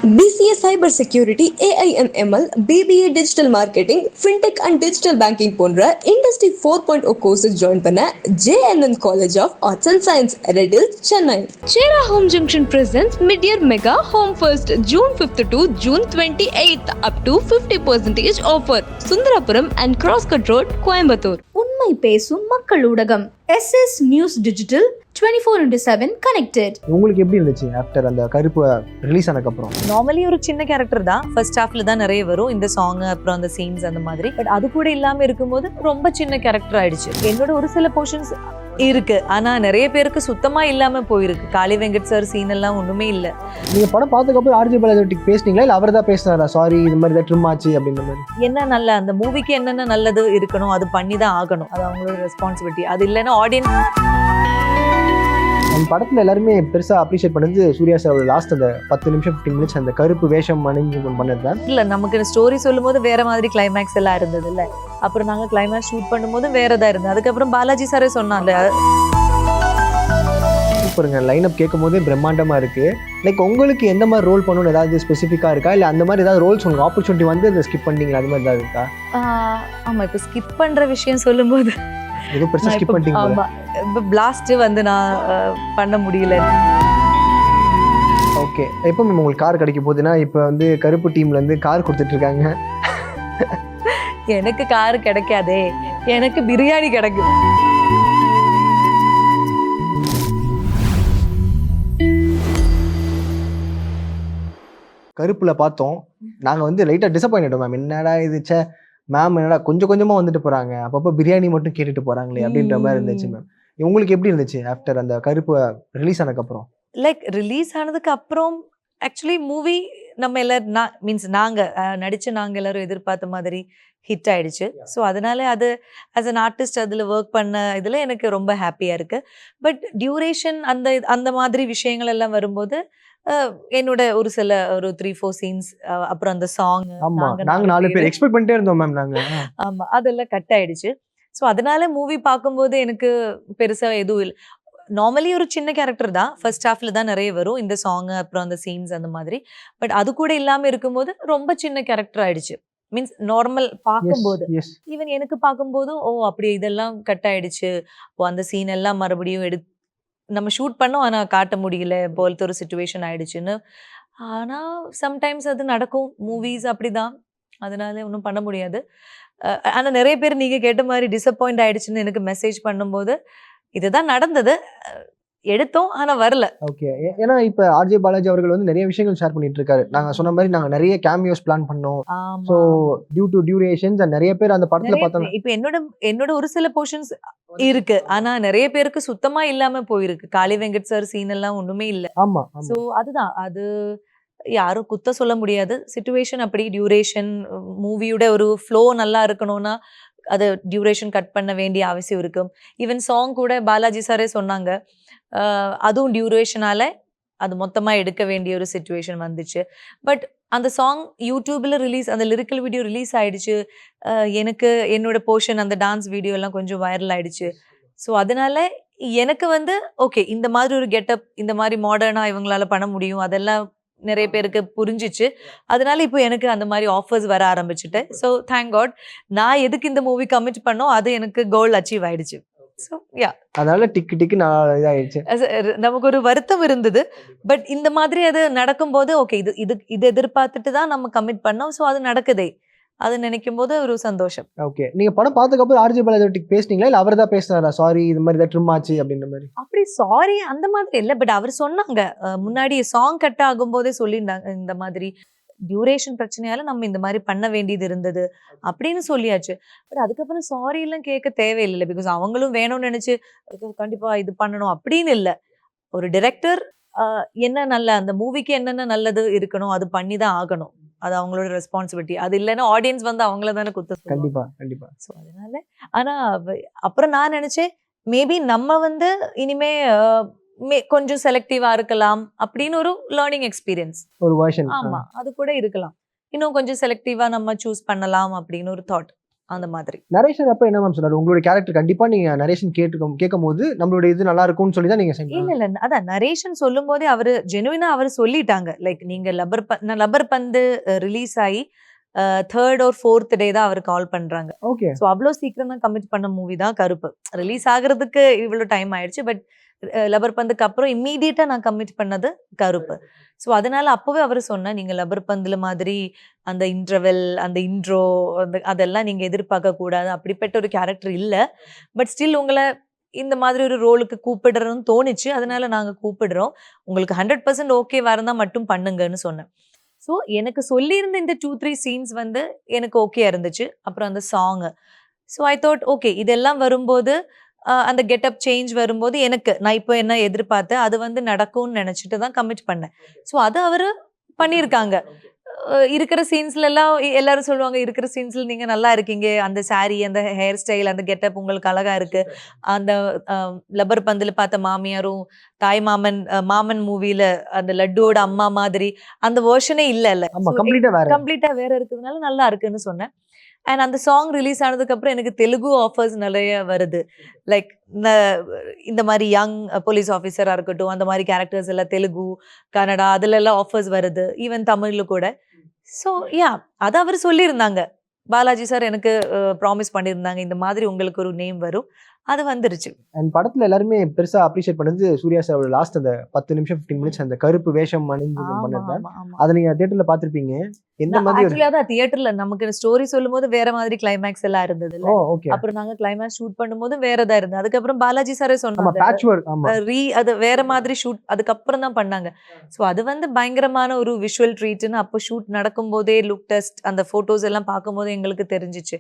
BCA Cyber Security, AI&ML, BBA Digital Marketing, Fintech and Digital Banking போன்ற Industry 4.0 courses join பண்ண JNN College of Arts and Science, Red Hills, Chennai. Chera Home Junction presents Mid-Year Mega Home First, June 5th to June 28th, up to 50% offer. Sundarapuram and Crosscut Road, Coimbatore. உண்மை பேசும் மக்கள் ஊடகம் SS News Digital 24/7 connected. உங்களுக்கு எப்படி இருந்துச்சு after அந்த கருப்பு release ஆனதுக்கு அப்புறம்? நார்மலி ஒரு சின்ன கேரக்டர் தான், ஃபர்ஸ்ட் ஹாஃப்ல தான் நிறைய வரும் இந்த சாங், அப்புறம் அந்த சீன்ஸ் அந்த மாதிரி. பட் அது கூட இல்லாம இருக்கும்போது ரொம்ப சின்ன கேரக்டர் ஆயிடுச்சு. என்னோட ஒரு சில போர்ஷன்ஸ் இருக்கு, ஆனா நிறைய பேருக்கு சுத்தமா இல்லாம போயிருக்கு. காளி வெங்கட் சார் சீன் எல்லாம் ஒண்ணுமே இல்ல. நீங்க படம் பார்த்ததுக்கு அப்புறம் ஆர்ஜே பாலாஜி பேசுனீங்களா இல்ல அவர் தான் பேசினாரா? சாரி இது மாதிரி தான் ட்ரிம் ஆச்சு அப்படின்ற மாதிரி. என்ன நல்ல அந்த மூவிக்கு என்னென்ன நல்லது இருக்கணும் அது பண்ணி தான் ஆகணும், அது அவங்களோட ரெஸ்பான்சிபிலிட்டி. அது இல்லைன்னா ஆடியன்ஸ். அந்த படத்துல எல்லாருமே பெருசா அப்ரிஷியேட் பண்ணது சூர்யா சார் லாஸ்ட் அந்த 10 நிமிஷம் 15 மினிட்ஸ் அந்த கருப்பு வேஷம் அணிஞ்சு பண்ணது தான். இல்ல நமக்கு ஸ்டோரி சொல்லும் போது வேற மாதிரி கிளைமேக்ஸ் எல்லாம் இருந்தது இல்ல. அப்புறம் நாங்க கிளைமேக்ஸ் ஷூட் பண்ணும்போது வேறதா இருந்தது. அதுக்கப்புறம் பாலாஜி சாரே சொன்னாங்க சூப்பருங்க, லைன் அப் கேட்கும் போதே பிரம்மாண்டமா இருக்கு. லைக் உங்களுக்கு எந்த மாதிரி ரோல் பண்ணணும்னு ஏதாவது ஸ்பெசிஃபிக்கா இருக்கா, இல்ல அந்த மாதிரி ஏதாவது ரோல்ஸ் உங்களுக்கு ஆப்பர்ச்சுனிட்டி வந்து அதை ஸ்கிப் பண்ணீங்களா, அது மாதிரி ஏதாவது இருக்கா? ஆமா, இப்ப ஸ்கிப் பண்ற விஷயம் சொல்லும் போது ஏதோ பெருசா ஸ்கிப் பண்ணிட்டீங்க. ஆமா, இப்ப பிளாஸ்ட் வந்து நான் பண்ண முடியல. ஓகே, எப்போ மேம் உங்களுக்கு கார் கிடைக்க போகுதுன்னா? இப்போ வந்து கருப்பு டீம்ல இருந்து கார் கொடுத்துட்டு இருக்காங்க. எனக்கு கார் கிடைக்காதே, எனக்கு பிரியாணி கிடைக்கும். கருப்புல பார்த்தோம், நாங்க வந்து லைட்டா டிசப்பாயிண்ட் ஆயிட்டோம் மேம். என்னடா இது, மேம் என்னடா கொஞ்சம் கொஞ்சமா வந்துட்டு போறாங்க, அப்பப்போ பிரியாணி மட்டும் கேட்டுட்டு போறாங்களே அப்படின்ற மாதிரி இருந்துச்சு மேம். உங்களுக்கு எப்படி இருந்துச்சு ஆஃப்டர் அந்த கருப்பு ரிலீஸ் ஆனதுக்கு அப்புறம்? லைக் ரிலீஸ் ஆனதுக்கு அப்புறம் ஆக்சுவலி மூவி நம்ம எல்லாரும் நாங்க நடிச்சு நாங்க எல்லாரும் எதிர்பார்த்த மாதிரி ஹிட் ஆயிடுச்சு. ஸோ அதனால அது ஆஸ் அன் ஆர்டிஸ்ட் அதில் ஒர்க் பண்ண இதில் எனக்கு ரொம்ப ஹாப்பியாக இருக்கு. பட் டியூரேஷன் அந்த மாதிரி விஷயங்கள் எல்லாம் வரும்போது என்னோட ஒரு சில ஒரு 3-4 சீன்ஸ், அப்புறம் அந்த சாங் நாங்க 4 பேர் எக்ஸ்பெக்ட் பண்ணிட்டே இருந்தோம் மேம். நாங்க ஆமா, அதெல்லாம் கட் ஆயிடுச்சு. ஸோ அதனால மூவி பார்க்கும்போது எனக்கு பெருசா எதுவும் இல்லை. நார்மலி ஒரு சின்ன கேரக்டர் தான், ஃபர்ஸ்ட் ஹாஃப்ல தான் நிறைய வரும் இந்த சாங், அப்புறம் அந்த சீன்ஸ் அந்த மாதிரி. பட் அது கூட இல்லாம இருக்கும்போது ரொம்ப சின்ன கேரக்டர் ஆயிடுச்சு. மீன்ஸ் நார்மல் பார்க்கும்போது ஈவன் எனக்கு பார்க்கும்போது அப்படி இதெல்லாம் கட் ஆயிடுச்சு, அந்த சீன் எல்லாம் மறுபடியும் நம்ம ஷூட் பண்ணோம் ஆனா காட்ட முடியல போலத்த ஒரு சிச்சுவேஷன் ஆயிடுச்சுன்னு. ஆனா சம்டைம்ஸ் அது நடக்கும், மூவிஸ் அப்படிதான், அதனால ஒன்றும் பண்ண முடியாது. ஆனா நிறைய பேர் நீங்க கேட்ட மாதிரி டிசப்பாயிண்ட் ஆயிடுச்சுன்னு எனக்கு மெசேஜ் பண்ணும்போது இதுதான் நடந்தது, எடுத்தோம் ஆனா வரல. ஓகே, ஏன்னா இப்ப ஆர்ஜே பாலாஜி அவர்கள் வந்து நிறைய விஷயங்கள் ஷேர் பண்ணிட்டு இருக்காரு. நாங்க சொன்ன மாதிரி நாங்க நிறைய கேமியோஸ் பிளான் பண்ணோம். சோ டியூ டு டியூரேஷன்ஸ் நிறைய பேர் அந்த படத்துல பார்த்தோம். இப்ப என்னோட ஒரு சில போர்ஷன்ஸ் இருக்கு, ஆனா நிறைய பேருக்கு சுத்தமா இல்லாம போயிருக்கு. காளி வெங்கட் சார் சீன் எல்லாம் ஒண்ணுமே இல்ல. ஆமா, சோ அதுதான், அது யாரும் குத்த சொல்ல முடியாது. சிச்சுவேஷன் அப்படி, டியூரேஷன் மூவியோட ஒரு ஃப்ளோ நல்லா இருக்கணும்னா அது டியூரேஷன் கட் பண்ண வேண்டிய அவசியம் இருக்கும். ஈவன் சாங் கூட பாலாஜி சாரே சொன்னாங்க, அதுவும் டியூரேஷனால அது மொத்தமா எடுக்க வேண்டிய ஒரு சிச்சுவேஷன் வந்துச்சு. பட் அந்த சாங் யூடியூப்ல ரிலீஸ், அந்த லிரிக்கல் வீடியோ ரிலீஸ் ஆயிடுச்சு. எனக்கு என்னோட போர்ஷன் அந்த டான்ஸ் வீடியோ எல்லாம் கொஞ்சம் வைரல் ஆயிடுச்சு. ஸோ அதனால எனக்கு வந்து ஓகே, இந்த மாதிரி ஒரு கெட்டப் இந்த மாதிரி மாடர்னா இவங்களால பண்ண முடியும், அதெல்லாம் நிறைய பேருக்கு புரிஞ்சிச்சு. அதனால இப்போ எனக்கு அந்த மாதிரி ஆஃபர்ஸ் வர ஆரம்பிச்சுட்டு, ஸோ தேங்க் காட், நான் எதுக்கு இந்த மூவி கமிட் பண்ணோம் அது எனக்கு கோல் அச்சீவ் ஆயிடுச்சு. ஸோ யா, அதனால டிக்கு நான் இதாயிடுச்சு. நமக்கு ஒரு வருத்தம் இருந்தது. பட் இந்த மாதிரி அது நடக்கும்போது ஓகே, இது எதிர்பார்த்துட்டு தான் நம்ம கமிட் பண்ணோம். ஸோ அது நடக்குதே, அது நினைக்கும் போது ஒரு சந்தோஷம். ஓகே, நீங்க படம் பார்த்ததுக்கு அப்புறம் ஆர்ஜே பாலாஜி பேசுனீங்களா இல்ல அவர் தான் பேசினாரா? சாரி இது மாதிரி தான் ட்ரிம் ஆச்சு அப்படின்ற மாதிரி. அப்படி சாரி அந்த மாதிரி இல்ல, பட் அவர் சொன்னாங்க முன்னாடி சாங் கட் ஆகும் போதே சொல்லியிருந்தாங்க, இந்த மாதிரி டியூரேஷன் பிரச்சனையால நம்ம இந்த மாதிரி பண்ண வேண்டியது இருந்தது அப்படின்னு சொல்லியாச்சு. பட் அதுக்கப்புறம் சாரி எல்லாம் கேட்க தேவையில்லை, பிகாஸ் அவங்களும் வேணும்னு நினைச்சு கண்டிப்பா இது பண்ணணும் அப்படின்னு இல்லை. ஒரு டைரக்டர் என்ன நல்ல அந்த மூவிக்கு என்னென்ன நல்லது இருக்கணும் அது பண்ணி தான் ஆகணும், அது அவங்களோட ரெஸ்பான்சிபிலிட்டி. அது இல்லைன்னா ஆடியன்ஸ் வந்து அவங்கள தானே குத்த சொல்லுவாங்க. கண்டிப்பா. ஸோ அதனால ஆனா அப்புறம் நான் நினைச்சேன் மேபி நம்ம வந்து இனிமே கொஞ்சம் செலக்டிவா இருக்கலாம் அப்படின்னு ஒரு லேர்னிங் எக்ஸ்பீரியன்ஸ் ஒரு வெர்ஷன். ஆமா, அது கூட இருக்கலாம். இன்னும் கொஞ்சம் செலக்டிவா நம்ம சூஸ் பண்ணலாம் அப்படின்னு ஒரு தாட். அந்த மாதிரி. நரேஷன் அப்ப என்ன மேம் சொன்னாரு? உங்களுடைய கேரக்டர் கண்டிப்பா நீங்க நரேஷன் கேட்கும்போது நம்மளுடைய இது நல்லா இருக்கும்னு சொல்லி தான் நீங்க இல்ல அதான் நரேஷன் சொல்லும் போதே அவரு ஜெனுவினா அவரு சொல்லிட்டாங்க. லைக் நீங்க லப்பர் பந்து ரிலீஸ் ஆகி 3rd or 4th டே தான் அவர் கால் பண்றாங்க. ஓகே. ஸோ அவ்வளோ சீக்கிரம் தான் கமிட் பண்ண மூவி தான் கருப்பு. ரிலீஸ் ஆகுறதுக்கு இவ்வளோ டைம் ஆயிடுச்சு. பட் லப்பர் பந்துக்கு அப்புறம் இம்மீடியட்டா நான் கமிட் பண்ணது கருப்பு. ஸோ அதனால அப்பவே அவர் சொன்னேன், நீங்க லப்பர் பந்துல மாதிரி அந்த இன்டர்வெல், அந்த இன்ட்ரோ, அதெல்லாம் நீங்க எதிர்பார்க்க கூடாது. அப்படிப்பட்ட ஒரு கேரக்டர் இல்ல. பட் ஸ்டில் உங்களை இந்த மாதிரி ஒரு ரோலுக்கு கூப்பிடுறோம்னு தோணுச்சு. அதனால நாங்க கூப்பிடுறோம். உங்களுக்கு 100% ஓகேவா இருந்தா மட்டும் பண்ணுங்கன்னு சொன்னேன். ஸோ எனக்கு சொல்லியிருந்த இந்த 2-3 சீன்ஸ் வந்து எனக்கு ஓகே இருந்துச்சு. அப்புறம் அந்த song. So I thought okay இதெல்லாம் வரும்போது அந்த கெட்டப் சேஞ்ச் வரும்போது நான் இப்போ என்ன எதிர்பார்த்தேன் அது வந்து நடக்கும்னு நினைச்சிட்டு தான் கமிட் பண்ணேன். ஸோ அது அவரு பண்ணியிருக்காங்க. இருக்கிற சீன்ஸ்ல எல்லாம் எல்லாரும் சொல்லுவாங்க, இருக்கிற சீன்ஸ்ல நீங்க நல்லா இருக்கீங்க, அந்த சாரி, அந்த ஹேர் ஸ்டைல், அந்த கெட்டப் உங்களுக்கு அழகா இருக்கு. அந்த லப்பர் பந்துல பார்த்த மாமியாரும் தாய் மாமன் மூவில அந்த லட்டுவோட அம்மா மாதிரி அந்த வேர்ஷனே இல்ல. கம்ப்ளீட்டா வேற இருக்கிறதுனால நல்லா இருக்குன்னு சொன்னேன். அண்ட் அந்த சாங் ரிலீஸ் ஆனதுக்கு அப்புறம் எனக்கு தெலுங்கு ஆஃபர்ஸ் நிறைய வருது. லைக் இந்த மாதிரி யங் போலீஸ் ஆஃபீஸரா இருக்கட்டும், அந்த மாதிரி கேரக்டர்ஸ் எல்லாம் தெலுங்கு, கன்னடா அதுல எல்லாம் ஆஃபர்ஸ் வருது. ஈவன் தமிழ்ல கூட. ஸோ அது அவர் சொல்லியிருந்தாங்க. பாலாஜி சார் எனக்கு ப்ராமிஸ் பண்ணியிருந்தாங்க, இந்த மாதிரி உங்களுக்கு ஒரு நேம் வரும். அது வந்துருச்சு. அண்ட் படத்துல எல்லாருமே பெருசா அப்ரிஷியேட் பண்ணது சூர்யா சார் லாஸ்ட் அந்த 10 நிமிஷம் 15 மினிட்ஸ் அந்த கருப்பு வேஷம் அணிந்து பண்ணது. அதை நீங்க தியேட்டர்ல பாத்திருப்பீங்க. எந்த மாதிரி ஆக்சுவலி அதான் தியேட்டர்ல நமக்கு ஸ்டோரி சொல்லும்போது வேற மாதிரி கிளைமேக்ஸ் எல்லாம் இருந்தது. அப்புறம் நாங்க கிளைமேக்ஸ் ஷூட் பண்ணும்போது வேறதா இருந்தது. அதுக்கப்புறம் பாலாஜி சாரே சொன்னாங்க அது வேற மாதிரி ஷூட் அதுக்கப்புறம் தான் பண்ணாங்க. ஸோ அது வந்து பயங்கரமான ஒரு விஷுவல் ட்ரீட்னு அப்போ ஷூட் நடக்கும் போதே லுக் டெஸ்ட் அந்த போட்டோஸ் எல்லாம் பார்க்கும்போது எங்களுக்கு தெரிஞ்சிச்சு.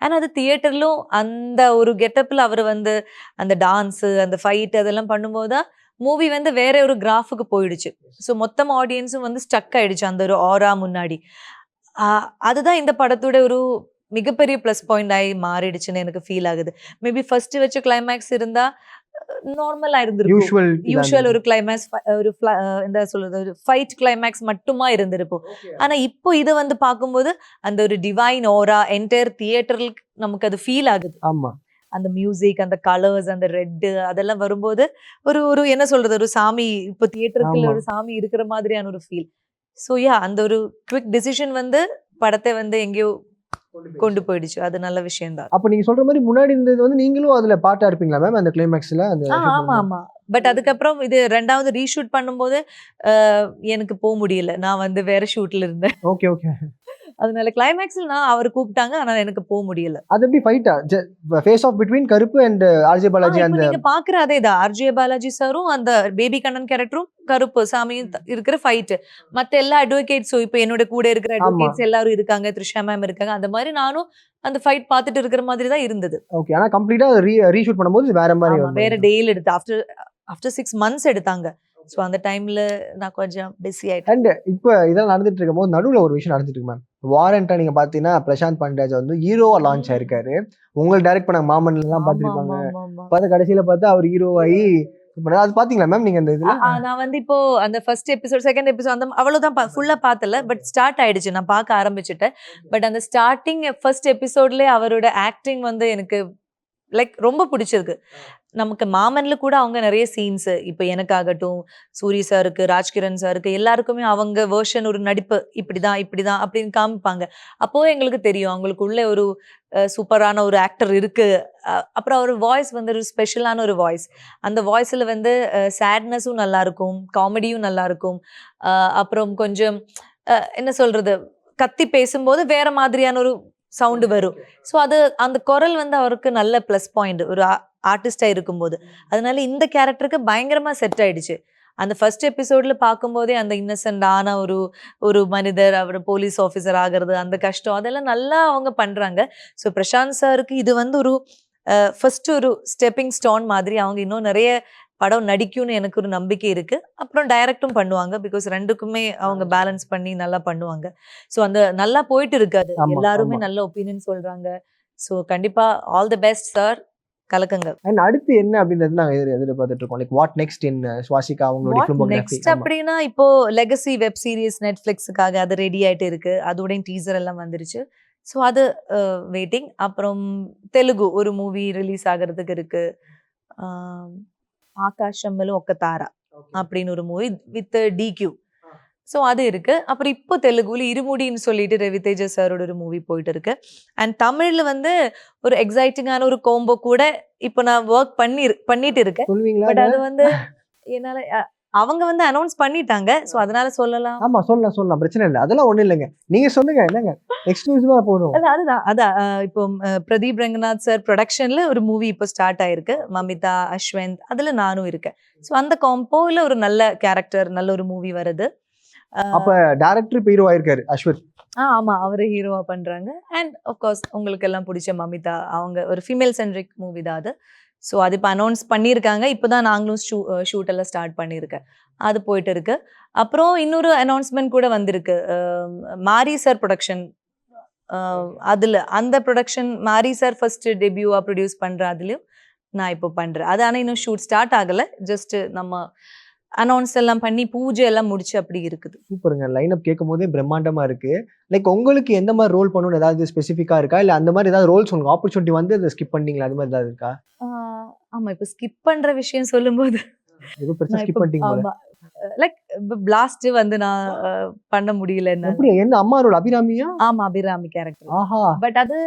ஆனா அது தியேட்டர்லும் அந்த ஒரு கெட்டப்ல அவர் வந்து அந்த டான்ஸ், அந்த ஃபைட் அதெல்லாம் பண்ணும்போது தான் மூவி வந்து வேற ஒரு கிராஃபுக்கு போயிடுச்சு. ஸோ மொத்தம் ஆடியன்ஸும் வந்து ஸ்டக் ஆயிடுச்சு அந்த ஒரு ஆரா முன்னாடி. அதுதான் இந்த படத்தோட ஒரு மிகப்பெரிய ப்ளஸ் பாயிண்ட் ஆகி மாறிடுச்சுன்னு எனக்கு ஃபீல் ஆகுது. மேபி ஃபர்ஸ்ட் வச்ச கிளைமேக்ஸ் இருந்தா நார்மலா இருந்திருக்கும். யூஷுவல் ஒரு கிளைமேக்ஸ் ஒரு என்ன சொல்றது ஒரு ஃபைட் கிளைமேக்ஸ் மட்டுமா இருந்திருக்கும். ஆனா இப்போ இது வந்து பார்க்கும்போது அந்த ஒரு டிவைன் ஓரா என்டையர் தியேட்டர்ல நமக்கு அது ஃபீல் ஆகுது. ஆமா. அந்த மியூசிக், அந்த கலர்ஸ், அந்த ரெட் அதெல்லாம் வரும்போது ஒரு என்ன சொல்றது ஒரு சாமி இப்போ தியேட்டருக்குள்ள ஒரு சாமி இருக்கிற மாதிரியான ஒரு ஃபீல். ஸோ அந்த ஒரு குவிக் டிசிஷன் வந்து படத்தை வந்து எங்கேயோ கொண்டு போயிடுச்சு. அது நல்ல விஷயம் தான். அப்ப நீங்க சொல்ற மாதிரி முன்னாடி இருந்தது வந்து நீங்களும் அதுல பாட்டா இருப்பீங்களா மேம் அந்த கிளைமேக்ஸ்ல? ஆமா. பட் அதுக்கப்புறம் இது 2வது ரீஷூட் பண்ணும்போது எனக்கு போக முடியல. நான் வந்து வேற ஷூட்ல இருந்தேன். ஓகே. அதனால கிளைமேக்ஸ்ல நான் அவர் கூப்பிட்டாங்க, ஆனா எனக்கு போக முடியல. அது எப்படி ஃபைட்டா? ஃபேஸ் ஆஃப் பிட்வீன் கருப்பு அண்ட் ஆர்ஜே பாலாஜி. அந்த நீங்க பாக்குற அதேதான். ஆர்ஜே பாலாஜி சாரும் அந்த பேபி கண்ணன் கேரக்டரும் கருப்பு சாமியும் இருக்கிற ஃபைட். மத்த எல்லா அட்வொகேட்ஸும் இப்போ என்னோட கூட இருக்கிற அட்வொகேட்ஸ் எல்லாரும் இருக்காங்க, த்ரிஷா மேம் இருக்காங்க. அந்த மாதிரி நானும் அந்த ஃபைட் பார்த்துட்டு இருக்கிற மாதிரி தான் இருந்தது. ஓகே. ஆனா கம்ப்ளீட்டா ரீஷூட் பண்ணும்போது வேற மாதிரி வேற டேல எடுத்து ஆஃப்டர் 6 months எடுத்தாங்க. ஸோ அந்த டைம்ல நான் கொஞ்சம் பிஸி ஆயிட்டேன். அண்ட் இப்போ இதெல்லாம் நடந்துட்டு இருக்கும் போது நடுவில் ஒரு விஷயம் நடந்துட்டு இருக்கு மேம். வாரண்டா நீங்க பாத்தீங்கன்னா பிரசாந்த் பாண்டியராஜ் வந்து ஹீரோவா லான்ச் ஆயிருக்காரு. உங்களுக்கு டைரக்ட் பண்ண மாமன் எல்லாம் பாத்துருப்பாங்க. பார்த்து கடைசியில பார்த்தா அவர் ஹீரோவாயி அது பாத்தீங்களா மேம் நீங்க? அந்த இதுல நான் வந்து இப்போ அந்த ஃபர்ஸ்ட் எபிசோட், செகண்ட் எபிசோட் அந்த அவ்வளவுதான் ஃபுல்லா பார்த்தல. பட் ஸ்டார்ட் ஆயிடுச்சு, நான் பார்க்க ஆரம்பிச்சுட்டேன். பட் அந்த ஸ்டார்டிங் ஃபர்ஸ்ட் எபிசோட்ல அவரோட ஆக்டிங் வந்து எனக்கு லைக் ரொம்ப பிடிச்சிருக்கு. நமக்கு மாமன்ல கூட அவங்க நிறைய சீன்ஸ் இப்போ எனக்காகட்டும், சூரி சாருக்கு, ராஜ்கிரண் சாருக்கு எல்லாருக்குமே அவங்க வேர்ஷன் ஒரு நடிப்பு இப்படிதான் அப்படின்னு காமிப்பாங்க. அப்போ எங்களுக்கு தெரியும் அவங்களுக்குள்ள ஒரு சூப்பரான ஒரு ஆக்டர் இருக்கு. அப்புறம் அவர் வாய்ஸ் வந்து ஒரு ஸ்பெஷலான ஒரு வாய்ஸ். அந்த வாய்ஸ்ல வந்து சேட்னஸும் நல்லா இருக்கும், காமெடியும் நல்லா இருக்கும். அப்புறம் கொஞ்சம் என்ன சொல்றது கத்தி பேசும்போது வேற மாதிரியான ஒரு சவுண்டு வரும். ஸோ அது அந்த குரல் வந்து அவருக்கு நல்ல ப்ளஸ் பாயிண்ட் ஒரு ஆர்டிஸ்டா இருக்கும்போது. அதனால இந்த கேரக்டருக்கு பயங்கரமா செட் ஆயிடுச்சு. அந்த ஃபர்ஸ்ட் எபிசோட்ல பார்க்கும்போதே அந்த இன்னசென்ட் ஆன ஒரு மனிதர் அவர் போலீஸ் ஆஃபீஸர் ஆகிறது, அந்த கஷ்டம் அதெல்லாம் நல்லா அவங்க பண்றாங்க. ஸோ பிரசாந்த் சாருக்கு இது வந்து ஒரு ஃபர்ஸ்ட் ஒரு ஸ்டெப்பிங் ஸ்டோன் மாதிரி. அவங்க இன்னும் நிறைய படம் நடிக்கும்னு எனக்கு ஒரு நம்பிக்கை இருக்கு. அப்புறம் டைரக்டும் பண்ணுவாங்க. பிகாஸ் ரெண்டுக்குமே அவங்க பேலன்ஸ் பண்ணி நல்லா பண்ணுவாங்க. ஸோ அந்த நல்லா போயிட்டு இருக்காது. எல்லாருமே நல்ல ஒப்பீனியன் சொல்றாங்க. ஸோ கண்டிப்பா ஆல் தி பெஸ்ட் சார், கலக்குங்க. அண்ட் அடுத்து என்ன அப்படின்றது நாங்க எதிர்பார்த்துட்டு இருக்கோம். Like what next in Swasika அவங்களுடைய ஃபிலிமோகிராஃபி. நெக்ஸ்ட் அப்படினா இப்போ லெகசி வெப் சீரிஸ் நெட்ஃபிளிக்ஸ்க்காக அது ரெடி ஆயிட்டு இருக்கு. அதோட டீசர் எல்லாம் வந்துருச்சு. ஸோ அது வெயிட்டிங். அப்புறம் தெலுங்கு ஒரு மூவி ரிலீஸ் ஆகிறதுக்கு இருக்கு. ஆகாஷம்மலு ஒக்க தாரா அப்படின்னு ஒரு மூவி வித் டிக்யூ. ஸோ அது இருக்கு. அப்புறம் இப்போ தெலுங்குல இருமுடின்னு சொல்லிட்டு ரவிதேஜா சாரோட ஒரு மூவி போயிட்டு இருக்கு. அண்ட் தமிழ்ல வந்து ஒரு எக்ஸைட்டிங்கான ஒரு கோம்போ கூட இப்போ நான் ஒர்க் பண்ணிட்டு இருக்கேன். சொல்லுவீங்களா பட் அது வந்து என்னால அவங்க வந்து அனௌன்ஸ் பண்ணிட்டாங்க. ஸோ அதனால சொல்லலாம். ஆமா சொல்லலாம் பிரச்சனை இல்லை, அதெல்லாம் ஒண்ணும் இல்லைங்க, நீங்க சொல்லுங்க. என்னங்க எக்ஸ்க்ளூசிவா போதும். அதான் இப்போ பிரதீப் ரங்கநாத் சார் ப்ரொடக்ஷன்ல ஒரு மூவி இப்போ ஸ்டார்ட் ஆயிருக்கு, மமிதா அஸ்வந்த், அதுல நானும் இருக்கேன். ஸோ அந்த காம்போல ஒரு நல்ல கேரக்டர், நல்ல ஒரு மூவி வருது. அப்ப டைரக்டர் இப்ப ஹீரோ ஆயிருக்காரு அஸ்வத். ஆமா, அவரு ஹீரோவா பண்றாங்க. அண்ட் ஆஃப்கோர்ஸ் உங்களுக்கு எல்லாம் பிடிச்ச மமிதா, அவங்க ஒரு ஃபீமேல் சென்ட்ரிக் மூவி தான் அது. ஸோ அது இப்போ அனௌன்ஸ் பண்ணியிருக்காங்க. இப்போதான் நாங்களும் ஷூட் எல்லாம் ஸ்டார்ட் பண்ணியிருக்கேன். அது போயிட்டு இருக்கு. அப்புறம் இன்னொரு அனௌன்ஸ்மெண்ட் கூட வந்திருக்கு. மாரி சார் ப்ரொடக்ஷன், அதுல அந்த ப்ரொடக்ஷன் மாரி சார் ஃபர்ஸ்ட் டெபியூவா ப்ரொடியூஸ் பண்ற அதுலயும் நான் இப்போ பண்றேன். அது ஆனால் இன்னும் ஷூட் ஸ்டார்ட் ஆகல. ஜஸ்ட் நம்ம அனௌன்ஸ் எல்லாம் பண்ணி பூஜை எல்லாம் முடிச்சு அப்படி இருக்குது. சூப்பருங்க, லைன் அப் கேட்கும் போதே பிரம்மாண்டமா இருக்கு. லைக் உங்களுக்கு எந்த மாதிரி ரோல் பண்ணணும்னு ஏதாவது ஸ்பெசிஃபிக்கா இருக்கா, இல்ல அந்த மாதிரி ஏதாவது ரோல்ஸ் உங்களுக்கு ஆப்பர்ச்சுனிட்டி வந்து அதை ஸ்கிப் பண்ணீங்களா, அது மாதிரி ஏதாவது இருக்கா? ஆமா, இப்போ ஸ்கிப் பண்ற விஷயம் சொல்லும்போது ஏதோ பிரச்சனை ஸ்கிப் பண்ணிட்டீங்க போல. லைக் பிளாஸ்ட் வந்து நான் பண்ண முடியல. அப்படியே என்ன அம்மா ரோல் அபிராமியா? ஆமா, அபிராமி கேரக்டர். ஆஹா. பட் அது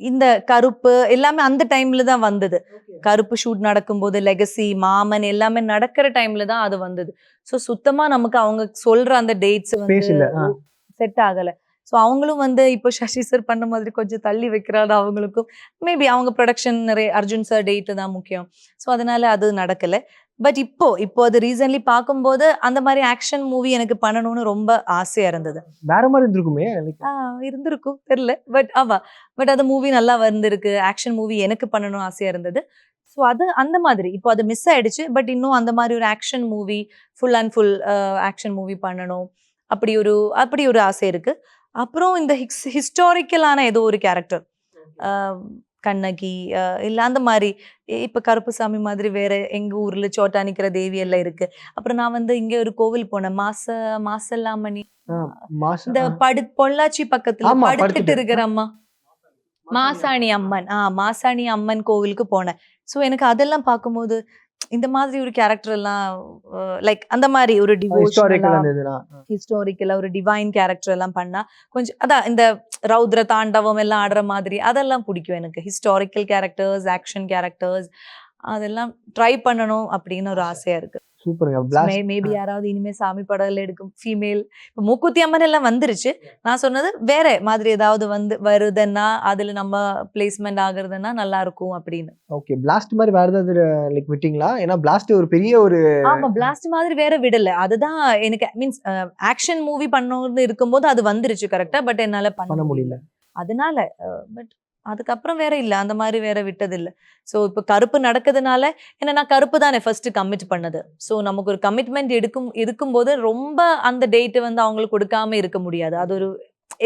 இந்த கருப்பு எல்லாமே அந்த டைம்ல தான் வந்தது. கருப்பு ஷூட் நடக்கும்போது, லெகசி, மாமன் எல்லாமே நடக்கிற டைம்ல தான் அது வந்தது. ஸோ சுத்தமா நமக்கு அவங்க சொல்ற அந்த டேட்ஸ் வந்து செட் ஆகல. ஸோ அவங்களும் வந்து இப்போ சசி சார் பண்ண மாதிரி கொஞ்சம் தள்ளி வைக்கிறாரு. அவங்களுக்கும் மேபி அவங்க ப்ரொடக்ஷன் நிறைய அர்ஜுன் சார் டேட்டு தான் முக்கியம். ஸோ அதனால அது நடக்கல. பட் இப்போ அது ரீசன்ட்லி பார்க்கும்போது அந்த மாதிரி ஆக்ஷன் மூவி எனக்கு பண்ணணும்னு ரொம்ப ஆசையா இருந்தது. வேற மாதிரி இருந்திருக்குமே. இருந்திருக்கும் தெரியல. பட் அது மூவி நல்லா வந்திருக்கு. ஆக்ஷன் மூவி எனக்கு பண்ணணும் ஆசையா இருந்தது. ஸோ அது அந்த மாதிரி இப்போ அது மிஸ் ஆயிடுச்சு. பட் இன்னும் அந்த மாதிரி ஒரு action movie, full and full action movie பண்ணணும், அப்படி ஒரு ஆசை இருக்கு. அப்புறம் இந்த ஹிஸ்டாரிக்கலான ஏதோ ஒரு கேரக்டர், கண்ணகி இல்ல அந்த மாதிரி, இப்ப கருப்புசாமி மாதிரி வேற எங்க ஊர்ல சோட்டானிக்கிற தேவி எல்லாம் இருக்கு. அப்புறம் நான் வந்து இங்க ஒரு கோவில் போனேன், மாசல்லாமணி, இந்த பொள்ளாச்சி பக்கத்துல படுத்துட்டு இருக்கிற அம்மா, மாசாணி அம்மன். மாசாணி அம்மன் கோவிலுக்கு போனேன். ஸோ எனக்கு அதெல்லாம் பார்க்கும்போது இந்த மாதிரி ஒரு கேரக்டர் எல்லாம் லைக் அந்த மாதிரி ஒரு ஹிஸ்டாரிக்கலா ஒரு டிவைன் கேரக்டர் எல்லாம் பண்ணா கொஞ்சம் அதான் இந்த ரௌத்ர தாண்டவம் எல்லாம் ஆடுற மாதிரி அதெல்லாம் பிடிக்கும் எனக்கு. ஹிஸ்டாரிக்கல் கேரக்டர்ஸ், ஆக்ஷன் கேரக்டர்ஸ் அதெல்லாம் ட்ரை பண்ணணும் அப்படின்னு ஒரு ஆசையா இருக்கு. மேபி யாராவது இனிமே சாமி படங்கள் எடுக்கும் ஃபீமேல், இப்போ மூக்குத்தி அம்மன் எல்லாம் வந்துருச்சு. நான் சொன்னது வேற மாதிரி ஏதாவது வந்து வருதுன்னா அதுல நம்ம பிளேஸ்மெண்ட் ஆகுறதுன்னா நல்லா இருக்கும் அப்படின்னு. ஓகே, பிளாஸ்ட் மாதிரி வேற ஏதாவது லைக் விட்டீங்களா? ஏன்னா பிளாஸ்ட் ஒரு பெரிய ஒரு ஆமா, பிளாஸ்ட் மாதிரி வேற விடல. அதுதான் எனக்கு மீன்ஸ் ஆக்ஷன் மூவி பண்ணணும்னு இருக்கும்போது அது வந்துருச்சு கரெக்டா. பட் என்னால பண்ண முடியல. அதனால பட் அதுக்கப்புறம் வேற இல்ல, அந்த மாதிரி வேற விட்டது இல்ல. ஸோ இப்போ கருப்பு நடக்குதுனால ஏன்னா நான் கருப்பு தானே ஃபர்ஸ்ட் கமிட் பண்ணது. ஸோ நமக்கு ஒரு கமிட்மெண்ட் இருக்கும்போது ரொம்ப அந்த டேட் வந்து அவங்களுக்கு கொடுக்காம இருக்க முடியாது. அது ஒரு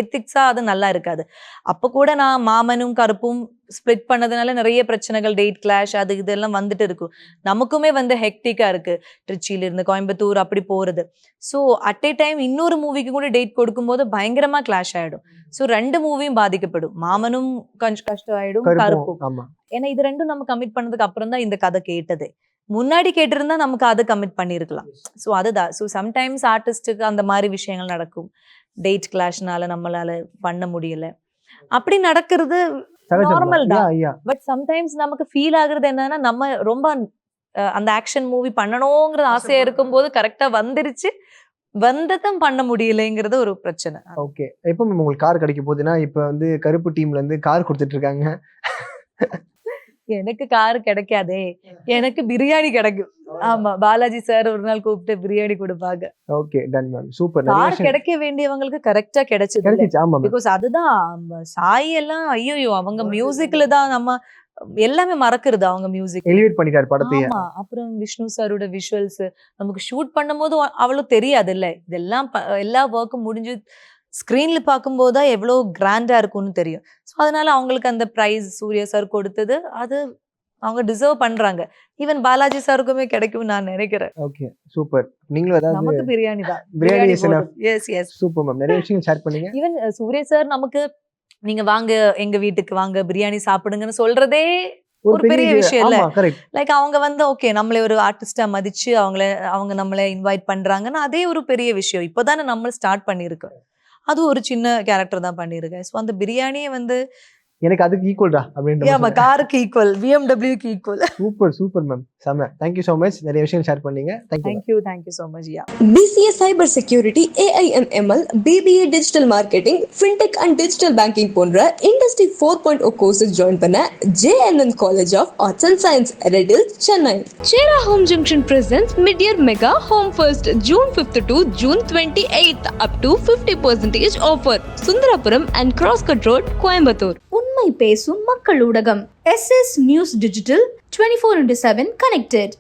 எத்திக்ஸா அது நல்லா இருக்காது. அப்போ கூட நான் மாமனும் கருப்பும் ஸ்பிளிட் பண்ணதுனால நிறைய பிரச்சனைகள், டேட் கிளாஷ், அது இதெல்லாம் வந்துட்டு இருக்கும். நமக்குமே வந்து ஹெக்டிக்கா இருக்கு, திருச்சியில இருந்து கோயம்புத்தூர் அப்படி போறது. ஸோ அட் ஏ டைம் இன்னொரு மூவிக்கு கூட டேட் கொடுக்கும்போது பயங்கரமா கிளாஷ் ஆயிடும். ஸோ 2 மூவியும் பாதிக்கப்படும். மாமனும் கொஞ்சம் கஷ்டம் ஆயிடும், கருப்பும். ஏன்னா இது ரெண்டும் நம்ம கமிட் பண்ணதுக்கு அப்புறம் தான் இந்த கதை கேட்டதே. முன்னாடி கேட்டிருந்தா நமக்கு அதை கமிட் பண்ணிருக்கலாம். ஸோ அதுதான். ஸோ சம்டைம்ஸ் ஆர்டிஸ்டுக்கு அந்த மாதிரி விஷயங்கள் நடக்கும். டேட் கிளாஷ்னால நம்மளால பண்ண முடியல, அப்படி நடக்கிறது நார்மல் தான். பட் சம்டைம்ஸ் நமக்கு ஃபீல் ஆகுறது என்னன்னா, நம்ம ரொம்ப அந்த ஆக்ஷன் மூவி பண்ணணுங்கிற ஆசையா இருக்கும்போது கரெக்டா வந்துருச்சு, வந்ததும் பண்ண முடியலைங்கிறது ஒரு பிரச்சனை. ஓகே, எப்போ உங்களுக்கு கார் கிடைக்க போகுதுன்னா, இப்போ வந்து கருப்பு டீம்ல இருந்து கார் கொடுத்துட்டு இருக்காங்க. எனக்கு கார் கிடைக்காதே, எனக்கு பிரியாணி கிடைக்கும். ஆமா, பாலாஜி சார் ஒரு நாள் கூப்பிட்டு பிரியாணி கொடுப்பாங்க. Okay, done ma'am, super. Car கிடைக்க வேண்டியவங்களுக்கு கரெக்டா கிடைச்சது. ஆமா, பிகாஸ் அதுதான் சாய் எல்லாம் ஐயோ அவங்க மியூசிக்ல தான் நம்ம எல்லாமே மறக்கிறது. அவங்க மியூசிக் எலிவேட் பண்ணிட்டார் படத்தை. ஆமா, அப்புறம் விஷ்ணு சாரோட விஷுவல்ஸ் நமக்கு ஷூட் பண்ணும்போது அவ்வளவு தெரியாது இல்ல. இதெல்லாம் எல்லா ஒர்க்கும் முடிஞ்சு ஸ்கிரீன்ல பார்க்கும்போது தான் எவ்வளவு கிராண்டா இருக்கும்னு தெரியும். ஸோ அதனால அவங்களுக்கு அந்த பிரைஸ் சூர்யா சார் கொடுத்தது அது அவங்க டிசர்வ் பண்றாங்க. ஈவன் பாலாஜி சாருக்குமே கிடைக்கும் நான் நினைக்கிறேன். Okay, super. நீங்களும் ஏதாவது நமக்கு பிரியாணி தான். பிரியாணி எஸ் சூப்பர் மேம், நிறைய விஷயம் ஷேர் பண்ணீங்க. ஈவன் சூர்யா சார் நமக்கு நீங்க வாங்க எங்க வீட்டுக்கு வாங்க பிரியாணி சாப்பிடுங்கன்னு சொல்றதே ஒரு பெரிய விஷயம் இல்ல. ஆமா கரெக்ட். லைக் அவங்க வந்து ஓகே நம்மள ஒரு ஆர்டிஸ்டா மதிச்சு அவங்க நம்மள இன்வைட் பண்றாங்கன்னா அதே ஒரு பெரிய விஷயம். இப்பதானே நம்ம ஸ்டார்ட் பண்ணிருக்கோம். அது ஒரு சின்ன கேரக்டர் தான் பண்ணிருக்கேன். ஸோ அந்த பிரியாணியை வந்து எனக்கு அதுக்கு ஈக்குவல்டா அப்படின்ற காருக்கு ஈக்குவல், பிஎம்டபிள்யூக்கு ஈக்குவல். சூப்பர் மேம், செம்ம. தேங்க்யூ ஸோ மச், நிறைய விஷயம் ஷேர் பண்ணீங்க. Thank you so much. Yeah BCA Cyber Security, AI and ML, BBA Digital Marketing, Fintech and Digital Banking போன்ற Industry 4.0 courses join பண்ண JNN College of Arts and Science, Redhill, Chennai. Chera Home Junction presents Mid-Year Mega Home First, June 5th to June 28th, up to 50% offer. Sundarapuram and Crosscut Road, Coimbatore. உண்மை பேசும் மக்கள் ஊடகம் SS news digital 24/7 connected.